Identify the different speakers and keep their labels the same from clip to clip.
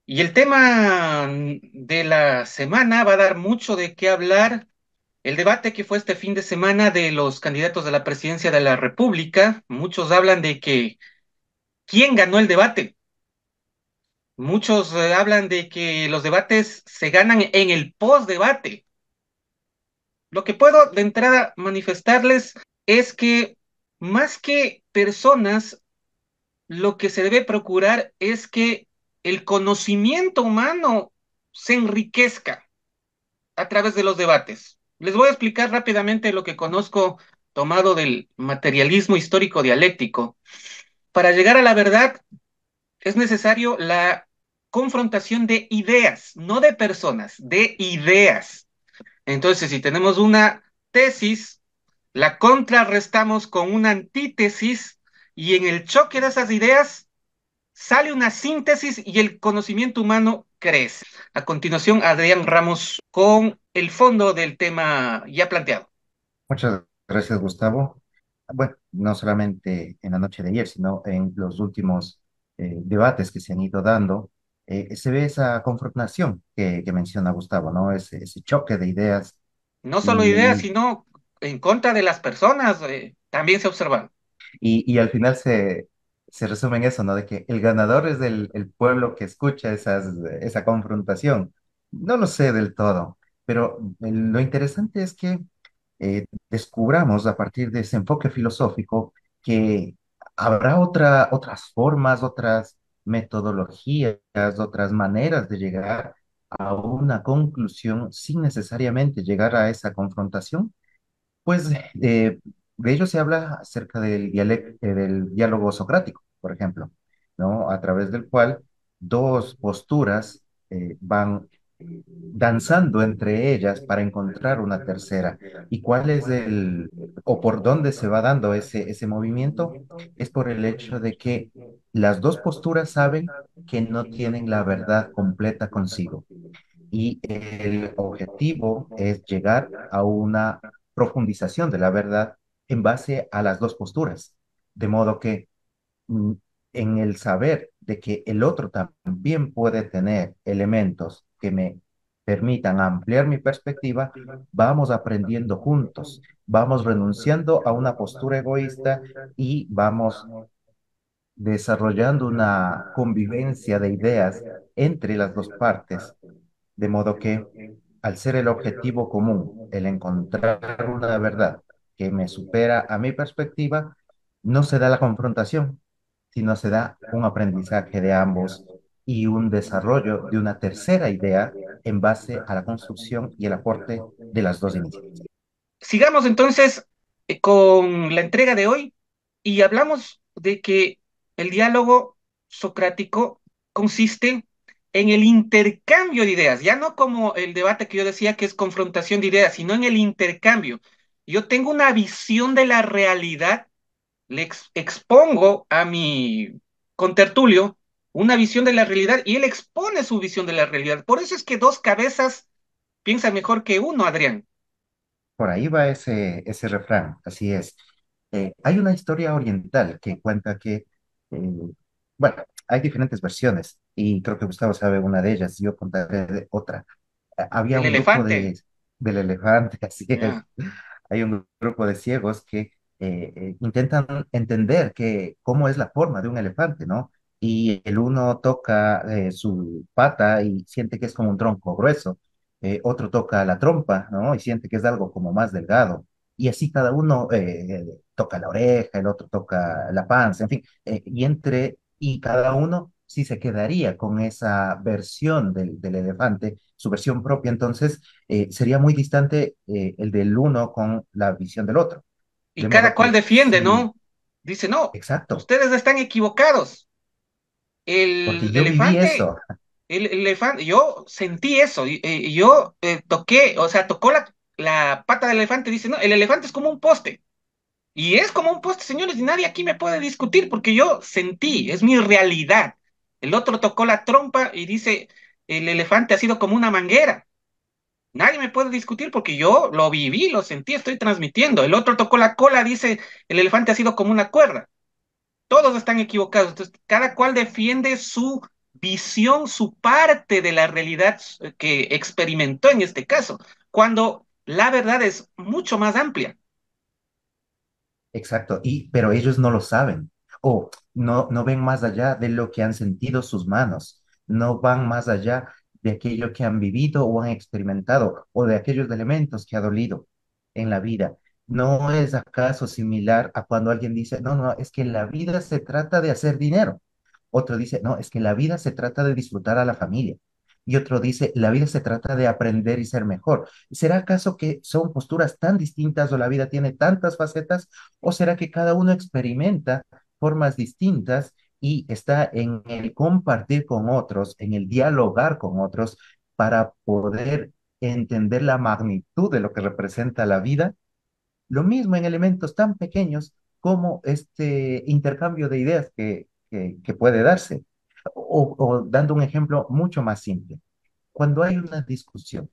Speaker 1: Y el tema de la semana va a dar mucho de qué hablar. El debate que fue este fin de semana de los candidatos a la presidencia de la República. Muchos hablan de que quién ganó el debate. Muchos hablan de que los debates se ganan en el post-debate. Lo que puedo de entrada manifestarles es que más que personas, lo que se debe procurar es que el conocimiento humano se enriquezca a través de los debates. Les voy a explicar rápidamente lo que conozco tomado del materialismo histórico dialéctico. Para llegar a la verdad es necesario la confrontación de ideas, no de personas, de ideas. Entonces, si tenemos una tesis, la contrarrestamos con una antítesis y en el choque de esas ideas sale una síntesis y el conocimiento humano crece. A continuación, Adrián Ramos con el fondo del tema ya planteado.
Speaker 2: Muchas gracias, Gustavo. Bueno, no solamente en la noche de ayer, sino en los últimos debates que se han ido dando, se ve esa confrontación que menciona Gustavo, ¿no? Ese choque de ideas
Speaker 1: No solo ideas,
Speaker 2: y,
Speaker 1: sino en contra de las personas, también se observan.
Speaker 2: y al final se resume en eso, ¿no? De que el ganador es el pueblo que escucha esa confrontación. No lo sé del todo, pero lo interesante es que descubramos a partir de ese enfoque filosófico que habrá otras formas, otras metodologías, otras maneras de llegar a una conclusión sin necesariamente llegar a esa confrontación. Pues de ello se habla acerca del diálogo socrático, por ejemplo, ¿no? A través del cual dos posturas van danzando entre ellas para encontrar una tercera. ¿Y cuál es o por dónde se va dando ese movimiento? Es por el hecho de que las dos posturas saben que no tienen la verdad completa consigo. Y el objetivo es llegar a una profundización de la verdad en base a las dos posturas. De modo que mm, en el saber de que el otro también puede tener elementos que me permitan ampliar mi perspectiva, vamos aprendiendo juntos, vamos renunciando a una postura egoísta y vamos desarrollando una convivencia de ideas entre las dos partes, de modo que al ser el objetivo común, el encontrar una verdad que me supera a mi perspectiva, no se da la confrontación, sino se da un aprendizaje de ambos y un desarrollo de una tercera idea en base a la construcción y el aporte de las dos iniciativas.
Speaker 1: Sigamos entonces con la entrega de hoy y hablamos de que el diálogo socrático consiste en el intercambio de ideas, ya no como el debate que yo decía que es confrontación de ideas, sino en el intercambio. Yo tengo una visión de la realidad, expongo a mi contertulio una visión de la realidad y él expone su visión de la realidad. Por eso es que dos cabezas piensan mejor que uno, Adrián.
Speaker 2: Por ahí va ese refrán, así es. Hay una historia oriental que cuenta que, bueno, hay diferentes versiones y creo que Gustavo sabe una de ellas, yo contaré de otra. Había
Speaker 1: Del
Speaker 2: un grupo
Speaker 1: elefante.
Speaker 2: del elefante, así es.
Speaker 1: Ya.
Speaker 2: Hay un grupo de ciegos que intentan entender cómo es la forma de un elefante, ¿no? Y el uno toca su pata y siente que es como un tronco grueso, otro toca la trompa, ¿no? Y siente que es algo como más delgado. Y así cada uno toca la oreja, el otro toca la panza, en fin, y cada uno sí se quedaría con esa versión del elefante, su versión propia, entonces sería muy distante el del uno con la visión del otro.
Speaker 1: Y
Speaker 2: De modo
Speaker 1: cada cual
Speaker 2: que
Speaker 1: defiende,
Speaker 2: sí,
Speaker 1: ¿no? Dice, no,
Speaker 2: exacto,
Speaker 1: ustedes están equivocados.
Speaker 2: porque
Speaker 1: El
Speaker 2: yo viví
Speaker 1: elefante,
Speaker 2: eso.
Speaker 1: el elefante, yo sentí eso, yo toqué, o sea, tocó la pata del elefante, dice, no, el elefante es como un poste. Y es como un poste, señores, y nadie aquí me puede discutir porque yo sentí, es mi realidad. El otro tocó la trompa y dice, el elefante ha sido como una manguera. Nadie me puede discutir porque yo lo viví, lo sentí, estoy transmitiendo. El otro tocó la cola, dice, el elefante ha sido como una cuerda. Todos están equivocados. Entonces, cada cual defiende su visión, su parte de la realidad que experimentó en este caso, cuando la verdad es mucho más amplia.
Speaker 2: Exacto, pero ellos no lo saben o no ven más allá de lo que han sentido sus manos, no van más allá de aquello que han vivido o han experimentado o de aquellos elementos que ha dolido en la vida. ¿No es acaso similar a cuando alguien dice, no, no, es que la vida se trata de hacer dinero? Otro dice, no, es que la vida se trata de disfrutar a la familia. Y otro dice, la vida se trata de aprender y ser mejor. ¿Será acaso que son posturas tan distintas o la vida tiene tantas facetas? ¿O será que cada uno experimenta formas distintas y está en el compartir con otros, en el dialogar con otros para poder entender la magnitud de lo que representa la vida? Lo mismo en elementos tan pequeños como este intercambio de ideas que puede darse. O dando un ejemplo mucho más simple, cuando hay una discusión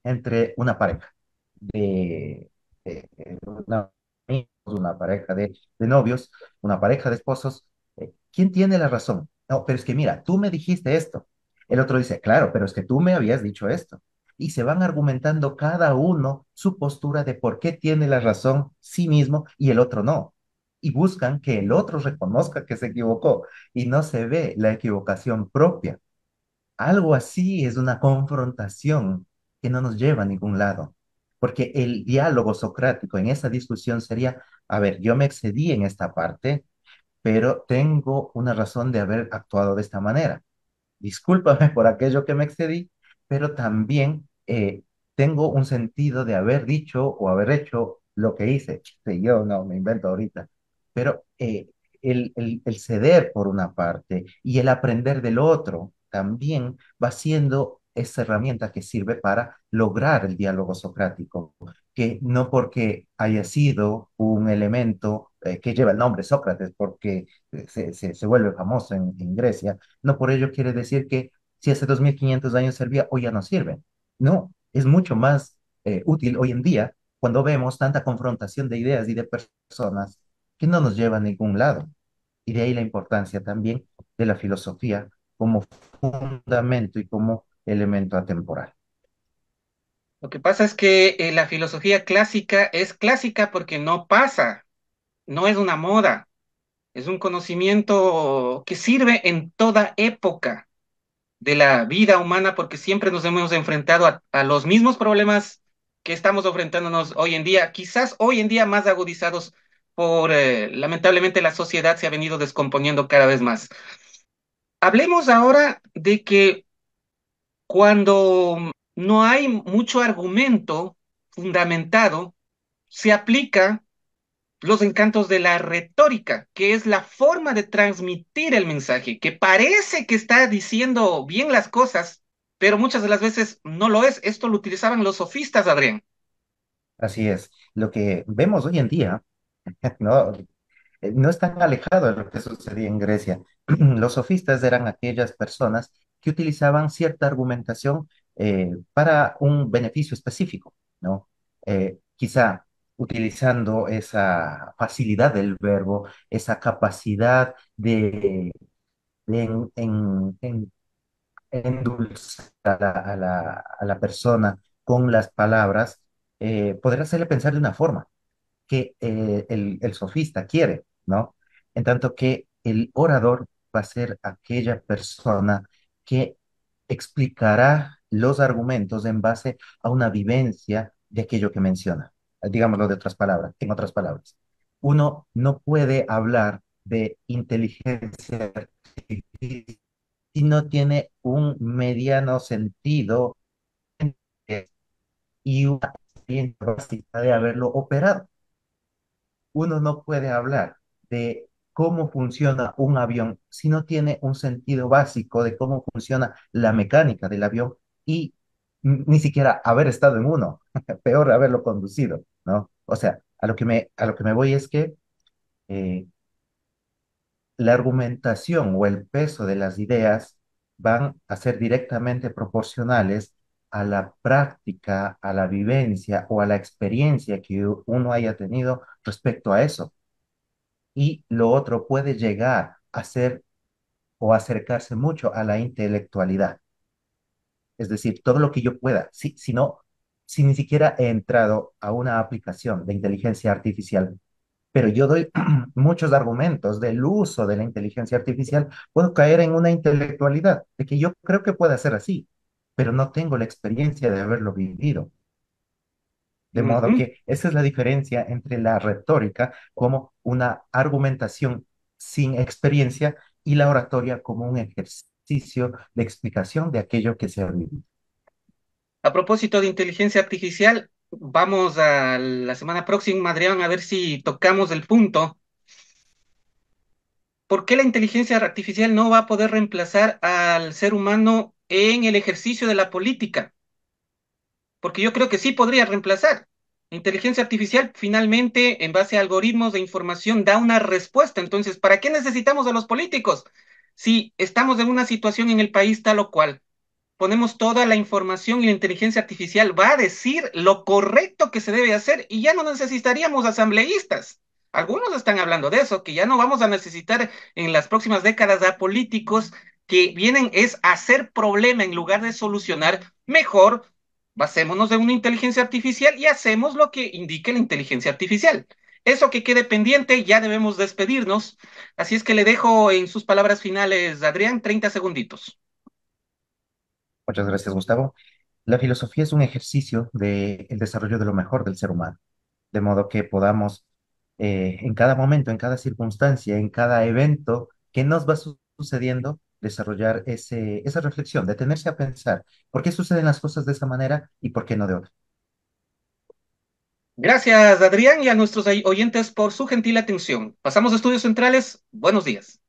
Speaker 2: entre una pareja de una pareja de novios, una pareja de esposos, ¿quién tiene la razón? No, pero es que mira, tú me dijiste esto. El otro dice, claro, pero es que tú me habías dicho esto. Y se van argumentando cada uno su postura de por qué tiene la razón sí mismo y el otro no. Y buscan que el otro reconozca que se equivocó y no se ve la equivocación propia. Algo así es una confrontación que no nos lleva a ningún lado, porque el diálogo socrático en esa discusión sería, a ver, yo me excedí en esta parte, pero tengo una razón de haber actuado de esta manera. Discúlpame por aquello que me excedí, pero también tengo un sentido de haber dicho o haber hecho lo que hice. Sí, yo no me invento ahorita, pero el ceder por una parte y el aprender del otro también va siendo esa herramienta que sirve para lograr el diálogo socrático, que no porque haya sido un elemento que lleva el nombre Sócrates, porque se vuelve famoso en Grecia, no por ello quiere decir que si hace 2500 años servía, hoy ya no sirve. No, es mucho más útil hoy en día cuando vemos tanta confrontación de ideas y de personas que no nos lleva a ningún lado. Y de ahí la importancia también de la filosofía como fundamento y como elemento atemporal.
Speaker 1: Lo que pasa es que la filosofía clásica es clásica porque no pasa, no es una moda, es un conocimiento que sirve en toda época de la vida humana porque siempre nos hemos enfrentado a los mismos problemas que estamos enfrentándonos hoy en día, quizás hoy en día más agudizados por, lamentablemente, la sociedad se ha venido descomponiendo cada vez más. Hablemos ahora de que cuando no hay mucho argumento fundamentado, se aplica los encantos de la retórica, que es la forma de transmitir el mensaje, que parece que está diciendo bien las cosas, pero muchas de las veces no lo es. Esto lo utilizaban los sofistas, Adrián.
Speaker 2: Así es. Lo que vemos hoy en día, ¿no? No es tan alejado de lo que sucedía en Grecia. Los sofistas eran aquellas personas que utilizaban cierta argumentación para un beneficio específico, ¿no? Quizá utilizando esa facilidad del verbo, esa capacidad de endulzar a la persona con las palabras, poder hacerle pensar de una forma que el sofista quiere, ¿no? En tanto que el orador va a ser aquella persona que explicará los argumentos en base a una vivencia de aquello que menciona. Digámoslo de otras palabras, en otras palabras. Uno no puede hablar de inteligencia artificial si no tiene un mediano sentido y una experiencia básica de haberlo operado. Uno no puede hablar de cómo funciona un avión si no tiene un sentido básico de cómo funciona la mecánica del avión y ni siquiera haber estado en uno, peor haberlo conducido, ¿no? O sea, a lo que me voy es que eh, la argumentación o el peso de las ideas van a ser directamente proporcionales a la práctica, a la vivencia o a la experiencia que uno haya tenido respecto a eso. Y lo otro puede llegar a ser o acercarse mucho a la intelectualidad. Es decir, todo lo que yo pueda, si no, si ni siquiera he entrado a una aplicación de inteligencia artificial, pero yo doy muchos argumentos del uso de la inteligencia artificial, puedo caer en una intelectualidad de que yo creo que puede ser así, pero no tengo la experiencia de haberlo vivido. De modo
Speaker 1: Ujú.
Speaker 2: que esa es la diferencia entre la retórica como una argumentación sin experiencia y la oratoria como un ejercicio de explicación de aquello que se ha vivido.
Speaker 1: A propósito de inteligencia artificial, vamos a la semana próxima, Adrián, a ver si tocamos el punto. ¿Por qué la inteligencia artificial no va a poder reemplazar al ser humano en el ejercicio de la política? Porque yo creo que sí podría reemplazar. La inteligencia artificial finalmente, en base a algoritmos de información, da una respuesta. Entonces, ¿para qué necesitamos a los políticos? Si estamos en una situación en el país tal o cual, ponemos toda la información y la inteligencia artificial va a decir lo correcto que se debe hacer y ya no necesitaríamos asambleístas. Algunos están hablando de eso, que ya no vamos a necesitar en las próximas décadas a políticos que vienen es a hacer problema en lugar de solucionar. Mejor basémonos en una inteligencia artificial y hacemos lo que indique la inteligencia artificial. Eso que quede pendiente, ya debemos despedirnos. Así es que le dejo en sus palabras finales, Adrián, 30 segunditos.
Speaker 2: Muchas gracias, Gustavo. La filosofía es un ejercicio del desarrollo de lo mejor del ser humano, de modo que podamos en cada momento, en cada circunstancia, en cada evento que nos va sucediendo, desarrollar esa reflexión, detenerse a pensar por qué suceden las cosas de esa manera y por qué no de otra.
Speaker 1: Gracias, Adrián, y a nuestros oyentes por su gentil atención. Pasamos a estudios centrales. Buenos días.